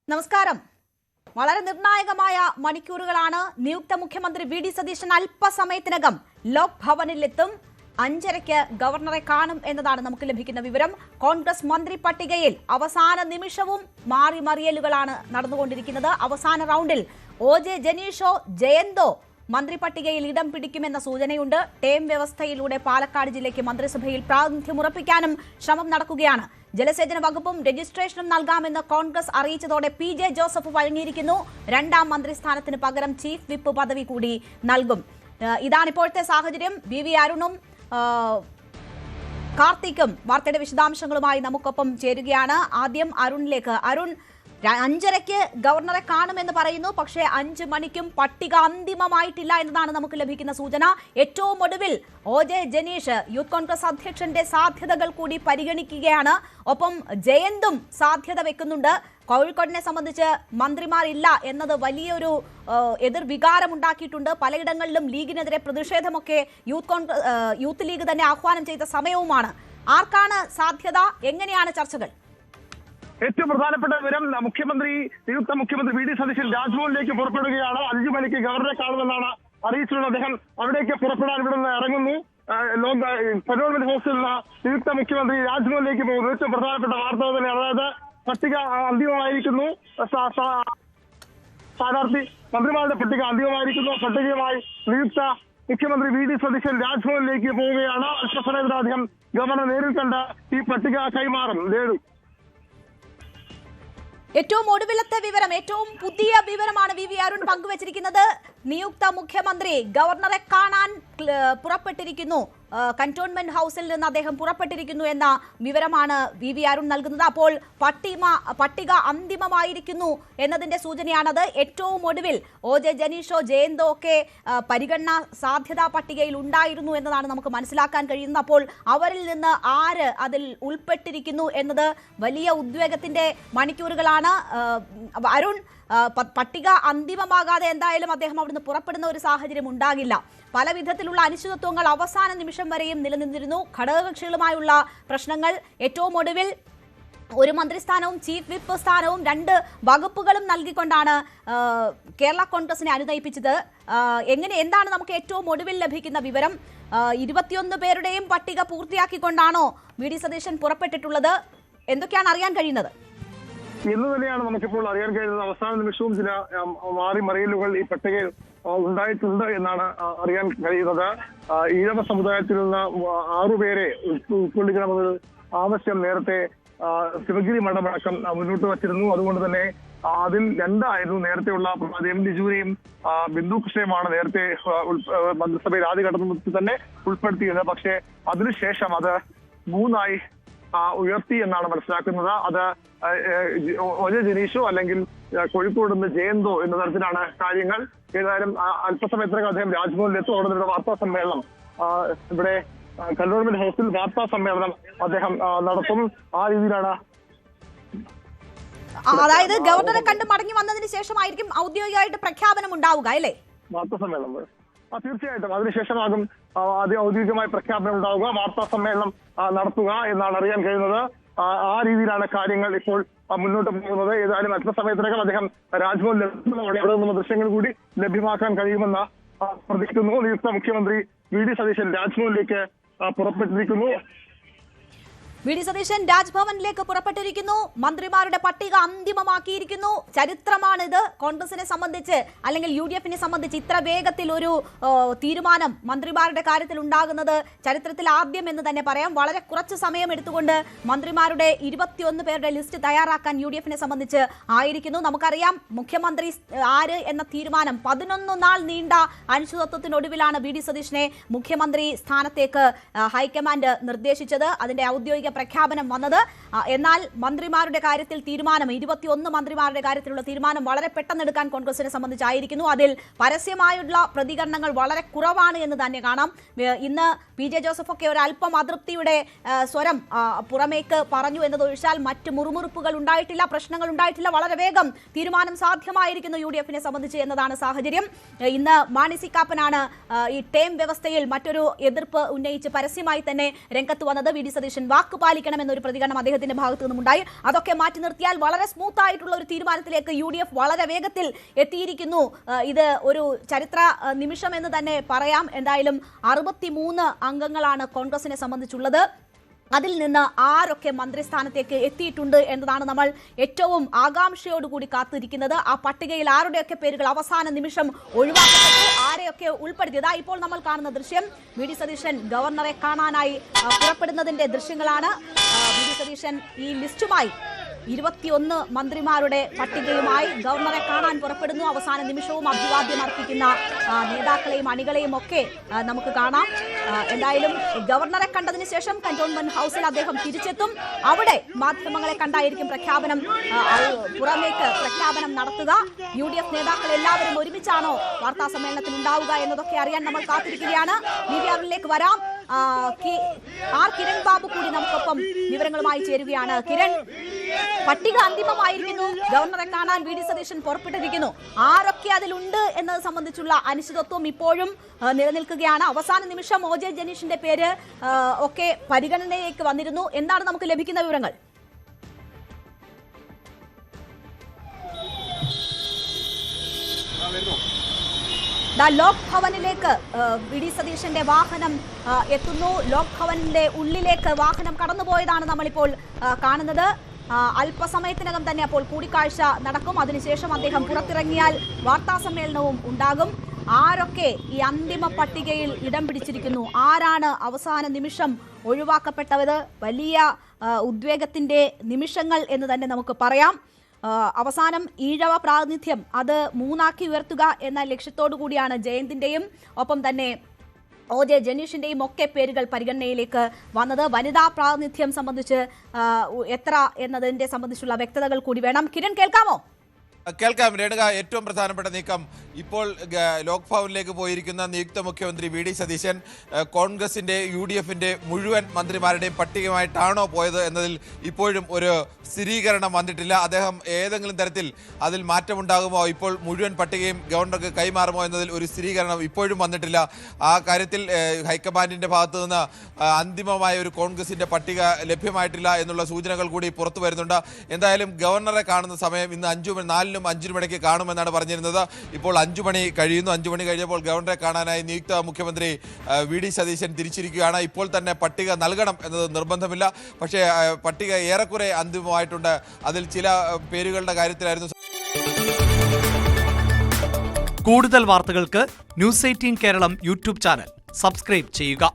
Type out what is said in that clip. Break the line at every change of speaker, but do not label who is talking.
നമസ്കാരം. വളരെ നിർണായകമായ മണിക്കൂറുകളാണ്. നിയുക്ത മുഖ്യമന്ത്രി വി ഡി സതീശൻ അല്പസമയത്തിനകം ലോക് ഭവനിലെത്തും. 5:30 ഗവർണറെ കാണും എന്നതാണ് നമുക്ക് ലഭിക്കുന്ന വിവരം. കോൺഗ്രസ് മന്ത്രി പട്ടികയിൽ അവസാന നിമിഷവും മാറിമറിയലുകളാണ് നടന്നുകൊണ്ടിരിക്കുന്നത്. അവസാന റൗണ്ടിൽ OJ ജനീഷോ ജയന്തോ മന്ത്രി പട്ടികയിൽ ഇടം പിടിക്കുമെന്ന സൂചനയുണ്ട്. ടേം വ്യവസ്ഥയിലൂടെ പാലക്കാട് ജില്ലയ്ക്ക് മന്ത്രിസഭയിൽ പ്രാതിനിധ്യം ഉറപ്പിക്കാനും ശ്രമം നടക്കുകയാണ്. ജലസേചന വകുപ്പും രജിസ്ട്രേഷനും നൽകാമെന്ന് കോൺഗ്രസ് അറിയിച്ചതോടെ PJ ജോസഫ് വഴങ്ങിയിരിക്കുന്നു. 2ാം മന്ത്രിസ്ഥാനത്തിന് പകരം ചീഫ് വിപ്പ് പദവി കൂടി നൽകും. ഇതാണിപ്പോഴത്തെ സാഹചര്യം. VV അരുണും കാർത്തിക്കും വാർത്തയുടെ വിശദാംശങ്ങളുമായി നമുക്കൊപ്പം ചേരുകയാണ്. ആദ്യം അരുണിലേക്ക്. അരുൺ, 5:30 ഗവർണറെ കാണുമെന്ന് പറയുന്നു. പക്ഷേ 5 മണിക്കും പട്ടിക അന്തിമമായിട്ടില്ല എന്നതാണ് നമുക്ക് ലഭിക്കുന്ന സൂചന. ഏറ്റവും ഒടുവിൽ OJ ജനീഷ് യൂത്ത് കോൺഗ്രസ് അധ്യക്ഷന്റെ സാധ്യതകൾ കൂടി പരിഗണിക്കുകയാണ്. ഒപ്പം ജയന്തും സാധ്യത വെക്കുന്നുണ്ട്. കോഴിക്കോടിനെ സംബന്ധിച്ച് മന്ത്രിമാരില്ല എന്നത് വലിയൊരു എതിർവികാരം ഉണ്ടാക്കിയിട്ടുണ്ട്. പലയിടങ്ങളിലും ലീഗിനെതിരെ പ്രതിഷേധമൊക്കെ യൂത്ത് ലീഗ് തന്നെ ആഹ്വാനം ചെയ്ത സമയവുമാണ്. ആർക്കാണ് സാധ്യത? എങ്ങനെയാണ് ചർച്ചകൾ?
ഏറ്റവും പ്രധാനപ്പെട്ട വിവരം, നിയുക്ത മുഖ്യമന്ത്രി വി ഡി സതീശൻ രാജ്ഭവനിലേക്ക് പുറപ്പെടുകയാണ്. 5 മണിക്ക് ഗവർണറെ കാണുമെന്നാണ് അറിയിച്ചിട്ടുള്ളത്. അദ്ദേഹം അവിടേക്ക് പുറപ്പെടാൻ ഇവിടെ നിന്ന് ഇറങ്ങുന്നു. കന്റോൺമെന്റ് ഹൗസിൽ നിന്ന് നിയുക്ത മുഖ്യമന്ത്രി രാജ്ഭവനിലേക്ക് പോകുന്നു. ഏറ്റവും പ്രധാനപ്പെട്ട വാർത്ത തന്നെയാണ്. അതായത് പട്ടിക അന്തിമമായിരിക്കുന്നു. സ്ഥാനാർത്ഥി മന്ത്രിമാരുടെ പട്ടിക അന്തിമമായിരിക്കുന്നു. പട്ടികയുമായി നിയുക്ത മുഖ്യമന്ത്രി വി ഡി സതീശൻ രാജ്ഭവനിലേക്ക് പോവുകയാണ്. അല്പസമയത്തിനകം ഗവർണർ നേരിൽ കണ്ട് ഈ പട്ടിക കൈമാറും.
ഏറ്റവും ഒടുവിലത്തെ വിവരം, ഏറ്റവും പുതിയ വിവരമാണ് VV അരുൺ പങ്കുവച്ചിരിക്കുന്നത്. നിയുക്ത മുഖ്യമന്ത്രി ഗവർണറെ കാണാൻ പുറപ്പെട്ടിരിക്കുന്നു. കന്റോൺമെന്റ് ഹൗസിൽ നിന്ന് അദ്ദേഹം പുറപ്പെട്ടിരിക്കുന്നു എന്ന വിവരമാണ് VV അരുൺ നൽകുന്നത്. അപ്പോൾ പട്ടിക അന്തിമമായിരിക്കുന്നു എന്നതിന്റെ സൂചനയാണത്. ഏറ്റവും ഒടുവിൽ OJ ജനീഷോ ജയന്തോ ഒക്കെ പരിഗണന സാധ്യതാ പട്ടികയിൽ ഉണ്ടായിരുന്നു എന്നതാണ് നമുക്ക് മനസ്സിലാക്കാൻ കഴിയുന്നത്. അപ്പോൾ അവരിൽ നിന്ന് ആര് അതിൽ ഉൾപ്പെട്ടിരിക്കുന്നു എന്നത് വലിയ ഉദ്വേഗത്തിന്റെ മണിക്കൂറുകളാണ്. അരുൺ, പട്ടിക അന്തിമമാകാതെ എന്തായാലും അദ്ദേഹം അവിടുന്ന് പുറപ്പെടുന്ന ഒരു സാഹചര്യം ഉണ്ടാകില്ല. പല വിധത്തിലുള്ള അനിശ്ചിതത്വങ്ങൾ അവസാന നിമിഷം വരെയും നിലനിന്നിരുന്നു. ഘടകകക്ഷികളുമായുള്ള പ്രശ്നങ്ങൾ. ഏറ്റവും ഒടുവിൽ ഒരു മന്ത്രിസ്ഥാനവും ചീഫ് വിപ്പ് സ്ഥാനവും 2 വകുപ്പുകളും നൽകിക്കൊണ്ടാണ് കേരള കോൺഗ്രസിനെ അനുനയിപ്പിച്ചത്. എന്താണ് നമുക്ക് ഏറ്റവും ഒടുവിൽ ലഭിക്കുന്ന വിവരം? 21 പേരുടെയും പട്ടിക പൂർത്തിയാക്കിക്കൊണ്ടാണോ വി ഡി സതീശൻ പുറപ്പെട്ടിട്ടുള്ളത്? എന്തൊക്കെയാണ് അറിയാൻ കഴിയുന്നത്
എന്ന് തന്നെയാണ് നമുക്കിപ്പോൾ അറിയാൻ കഴിയുന്നത്. അവസാന നിമിഷവും ചില മാറിമറിയലുകൾ ഈ പട്ടികയിൽ ഉണ്ടായിട്ടുണ്ട് എന്നാണ് അറിയാൻ കഴിയുന്നത്. ഈഴവ സമുദായത്തിൽ നിന്ന് 6 പേരെ ഉൾക്കൊള്ളിക്കണമെന്നൊരു ആവശ്യം നേരത്തെ ശിവഗിരി മഠമടക്കം മുന്നോട്ട് വച്ചിരുന്നു. അതുകൊണ്ട് തന്നെ അതിൽ 2 ആയിരുന്നു നേരത്തെയുള്ള M ലിജുവിനെയും ബിന്ദു കൃഷ്ണയുമാണ് നേരത്തെ മന്ത്രിസഭയിൽ ആദ്യഘട്ടത്തിൽ തന്നെ ഉൾപ്പെടുത്തിയത്. പക്ഷേ അതിനുശേഷം അത് 3 ഉയർത്തി എന്നാണ് മനസ്സിലാക്കുന്നത്. അത് OJ ജനീഷോ അല്ലെങ്കിൽ കോഴിക്കോട് നിന്ന് ജയന്തോ എന്ന തരത്തിലാണ് കാര്യങ്ങൾ. ഏതായാലും അല്പസമയത്തിനകം അദ്ദേഹം രാജ്ഭവനിലെത്തും. അവിടെ വാർത്താ സമ്മേളനം ഇവിടെ കന്റോൺമെന്റ് ഹൗസിൽ വാർത്താ സമ്മേളനം അദ്ദേഹം നടത്തും. ആ രീതിയിലാണ്.
അതായത് ഗവർണറെ കണ്ട് മടങ്ങി വന്നതിന് ശേഷമായിരിക്കും ഔദ്യോഗികമായിട്ട് പ്രഖ്യാപനം ഉണ്ടാവുക അല്ലേ?
വാർത്താ സമ്മേളനം തീർച്ചയായിട്ടും അതിനുശേഷമാകും ഔദ്യോഗികമായ പ്രഖ്യാപനം ഉണ്ടാവുക. വാർത്താ സമ്മേളനം നടത്തുക എന്നാണ് അറിയാൻ കഴിയുന്നത്. ആ രീതിയിലാണ് കാര്യങ്ങൾ ഇപ്പോൾ മുന്നോട്ട് പോകുന്നത്. ഏതായാലും അല്പസമയത്തിനകം അദ്ദേഹം രാജ്ഭവനിലെത്തുന്നതോടെ അവിടെ നിന്നുള്ള ദൃശ്യങ്ങൾ കൂടി ലഭ്യമാക്കാൻ കഴിയുമെന്ന് പ്രതീക്ഷിക്കുന്നു. നിയുക്ത മുഖ്യമന്ത്രി വി ഡി സതീശൻ രാജ്ഭവനിലേക്ക് പുറപ്പെട്ടിരിക്കുന്നു.
വി ഡി സതീശൻ രാജ്ഭവനിലേക്ക് പുറപ്പെട്ടിരിക്കുന്നു. മന്ത്രിമാരുടെ പട്ടിക അന്തിമമാക്കിയിരിക്കുന്നു. ചരിത്രമാണിത്. കോൺഗ്രസിനെ സംബന്ധിച്ച് അല്ലെങ്കിൽ UDFനെ സംബന്ധിച്ച് ഇത്ര വേഗത്തിൽ ഒരു തീരുമാനം മന്ത്രിമാരുടെ കാര്യത്തിൽ ഉണ്ടാകുന്നത് ചരിത്രത്തിൽ ആദ്യം എന്ന് തന്നെ പറയാം. വളരെ കുറച്ച് സമയം എടുത്തുകൊണ്ട് മന്ത്രിമാരുടെ 21 പേരുടെ ലിസ്റ്റ് തയ്യാറാക്കാൻ UDFനെ സംബന്ധിച്ച് ആയിരിക്കുന്നു. നമുക്കറിയാം മുഖ്യമന്ത്രി ആര് എന്ന തീരുമാനം 11 നാൾ നീണ്ട അനിശ്ചിതത്വത്തിനൊടുവിലാണ് വി ഡി സതീശനെ മുഖ്യമന്ത്രി സ്ഥാനത്തേക്ക് ഹൈക്കമാൻഡ് നിർദ്ദേശിച്ചത്. അതിന്റെ ഔദ്യോഗിക പ്രഖ്യാപനം വന്നത്. എന്നാൽ മന്ത്രിമാരുടെ കാര്യത്തിൽ തീരുമാനം 21 മന്ത്രിമാരുടെ കാര്യത്തിലുള്ള തീരുമാനം വളരെ പെട്ടെന്നെടുക്കാൻ കോൺഗ്രസിനെ സംബന്ധിച്ചായിരിക്കുന്നു. അതിൽ പരസ്യമായുള്ള പ്രതികരണങ്ങൾ വളരെ കുറവാണ് എന്ന് തന്നെ കാണാം. ഇന്ന് PJ ജോസഫ് ഒക്കെ ഒരു അല്പം അതൃപ്തിയുടെ സ്വരം പുറമേക്ക് പറഞ്ഞു എന്നതൊഴിച്ചാൽ മറ്റ് മുറുമുറുപ്പുകൾ ഉണ്ടായിട്ടില്ല, പ്രശ്നങ്ങൾ ഉണ്ടായിട്ടില്ല. വളരെ വേഗം തീരുമാനം സാധ്യമായിരിക്കുന്നു UDFനെ സംബന്ധിച്ച് എന്നതാണ് സാഹചര്യം. ഇന്ന് മാണി സി കാപ്പനാണ് ഈ ടേം വ്യവസ്ഥയിൽ മറ്റൊരു എതിർപ്പ് ഉന്നയിച്ച് പരസ്യമായി തന്നെ രംഗത്ത് വന്നത്. വി ഡി സതീശൻ വാക്ക് വാക്ക് പാലിക്കണമെന്നൊരു പ്രതികരണം അദ്ദേഹത്തിന്റെ ഭാഗത്തു നിന്നുമുണ്ടായി. അതൊക്കെ മാറ്റി നിർത്തിയാൽ വളരെ സ്മൂത്ത് ആയിട്ടുള്ള ഒരു തീരുമാനത്തിലേക്ക് UDF വളരെ വേഗത്തിൽ എത്തിയിരിക്കുന്നു. ഇത് ഒരു ചരിത്ര നിമിഷം എന്ന് തന്നെ പറയാം. എന്തായാലും 63 അംഗങ്ങളാണ് കോൺഗ്രസിനെ സംബന്ധിച്ചുള്ളത്. അതിൽ നിന്ന് ആരൊക്കെ മന്ത്രിസ്ഥാനത്തേക്ക് എത്തിയിട്ടുണ്ട് എന്നതാണ് നമ്മൾ ഏറ്റവും ആകാംക്ഷയോടുകൂടി കാത്തിരിക്കുന്നത്. ആ പട്ടികയിൽ ആരുടെയൊക്കെ പേരുകൾ അവസാന നിമിഷം ഒഴിവാക്കപ്പെട്ടു, ആരെയൊക്കെ ഉൾപ്പെടുത്തിയത്. ഇപ്പോൾ നമ്മൾ കാണുന്ന ദൃശ്യം വി.ഡി. സതീശൻ ഗവർണറെ കാണാനായി പുറപ്പെടുന്നതിന്റെ ദൃശ്യങ്ങളാണ്. വി.ഡി. സതീശൻ ഈ ലിസ്റ്റുമായി 21 മന്ത്രിമാരുടെ പട്ടികയുമായി ഗവർണറെ കാണാൻ പുറപ്പെടുന്നു. അവസാന നിമിഷവും അഭിവാദ്യം അർപ്പിക്കുന്ന നേതാക്കളെയും അണികളെയും ഒക്കെ നമുക്ക് കാണാം. എന്തായാലും ഗവർണറെ കണ്ടതിന് ശേഷം കന്റോൺമെന്റ് ഹൗസിൽ അദ്ദേഹം തിരിച്ചെത്തും. അവിടെ മാധ്യമങ്ങളെ കണ്ടായിരിക്കും പുറമേക്ക് പ്രഖ്യാപനം നടത്തുക. UDF നേതാക്കൾ എല്ലാവരും ഒരുമിച്ചാണോ വാർത്താ സമ്മേളനത്തിൽ ഉണ്ടാവുക എന്നതൊക്കെ അറിയാൻ നമ്മൾ കാത്തിരിക്കുകയാണ്. VVRലേക്ക് വരാം. കിരൺ ബാബു കൂടി നമുക്കൊപ്പം വിവരങ്ങളുമായി ചേരുകയാണ്. കിരൺ, പട്ടിക അന്തിമമായിരിക്കുന്നു. ഗവർണറെ കാണാൻ വി.ഡി. സതീശൻ പുറപ്പെട്ടിരിക്കുന്നു. ആരൊക്കെ അതിലുണ്ട് എന്നത് സംബന്ധിച്ചുള്ള അനിശ്ചിതത്വം ഇപ്പോഴും നിലനിൽക്കുകയാണ്. അവസാന നിമിഷം OJ ജനീഷിന്റെ പേര് ഒക്കെ പരിഗണനയിലേക്ക് വന്നിരുന്നു. എന്താണ് നമുക്ക് ലഭിക്കുന്ന വിവരങ്ങൾ? ലോക് ഭവനിലേക്ക് വി.ഡി. സതീശന്റെ വാഹനം എത്തുന്നു. ലോക് ഭവനിന്റെ ഉള്ളിലേക്ക് വാഹനം കടന്നുപോയതാണ് നമ്മളിപ്പോൾ കാണുന്നത്. അല്പസമയത്തിനകം തന്നെ അപ്പോൾ കൂടിക്കാഴ്ച നടക്കും. അതിനുശേഷം അദ്ദേഹം പുറത്തിറങ്ങിയാൽ വാർത്താ സമ്മേളനവും ഉണ്ടാകും. ആരൊക്കെ ഈ അന്തിമ പട്ടികയിൽ ഇടം പിടിച്ചിരിക്കുന്നു, ആരാണ് അവസാന നിമിഷം ഒഴിവാക്കപ്പെട്ടത്? വലിയ ഉദ്വേഗത്തിന്റെ നിമിഷങ്ങൾ എന്ന് തന്നെ നമുക്ക് പറയാം. അവസാനം ഈഴവ പ്രാതിനിധ്യം അത് 3 ഉയർത്തുക എന്ന ലക്ഷ്യത്തോടു കൂടിയാണ് ജയന്തിന്റെയും ഒപ്പം തന്നെ OJ ജനീഷിന്റെയും ഒക്കെ പേരുകൾ പരിഗണനയിലേക്ക് വന്നത്. വനിതാ പ്രാതിനിധ്യം സംബന്ധിച്ച് എത്ര എന്നതിന്റെ സംബന്ധിച്ചുള്ള വ്യക്തതകൾ കൂടി വേണം. കിരൺ, കേൾക്കാമോ?
കേൾക്കാം രേണുക. ഏറ്റവും പ്രധാനപ്പെട്ട നീക്കം ഇപ്പോൾ ലോക് ഭവനിലേക്ക് പോയിരിക്കുന്ന നിയുക്ത മുഖ്യമന്ത്രി വി.ഡി. സതീശൻ കോൺഗ്രസിന്റെ UDFന്റെ മുഴുവൻ മന്ത്രിമാരുടെയും പട്ടികയുമായിട്ടാണോ പോയത് എന്നതിൽ ഇപ്പോഴും ഒരു സ്ഥിരീകരണം വന്നിട്ടില്ല. അദ്ദേഹം ഏതെങ്കിലും തരത്തിൽ അതിൽ മാറ്റമുണ്ടാകുമോ, ഇപ്പോൾ മുഴുവൻ പട്ടികയും ഗവർണർക്ക് കൈമാറുമോ എന്നതിൽ ഒരു സ്ഥിരീകരണം ഇപ്പോഴും വന്നിട്ടില്ല. ആ കാര്യത്തിൽ ഹൈക്കമാൻഡിന്റെ ഭാഗത്തു നിന്ന് അന്തിമമായ ഒരു കോൺഗ്രസിന്റെ പട്ടിക ലഭ്യമായിട്ടില്ല എന്നുള്ള സൂചനകൾ കൂടി പുറത്തു വരുന്നുണ്ട്. എന്തായാലും ഗവർണറെ കാണുന്ന സമയം ഇന്ന് 4-നും 5-നും ഇടയ്ക്ക് കാണുമെന്നാണ് പറഞ്ഞിരുന്നത്. ഇപ്പോൾ 5 മണി കഴിയുന്നു. 5 മണി കഴിഞ്ഞപ്പോൾ ഗവർണറെ കാണാനായി നിയുക്ത മുഖ്യമന്ത്രി വി.ഡി. സതീശൻ തിരിച്ചിരിക്കുകയാണ്. ഇപ്പോൾ തന്നെ പട്ടിക നൽകണം എന്നത് നിർബന്ധമില്ല. പക്ഷേ പട്ടിക ഏറെക്കുറെ അന്തിമമായിട്ടുണ്ട്. അതിൽ ചില പേരുകളുടെ കാര്യത്തിലായിരുന്നു.
കൂടുതൽ വാർത്തകൾക്ക് News 18 Keralam YouTube channel subscribe ചെയ്യുക.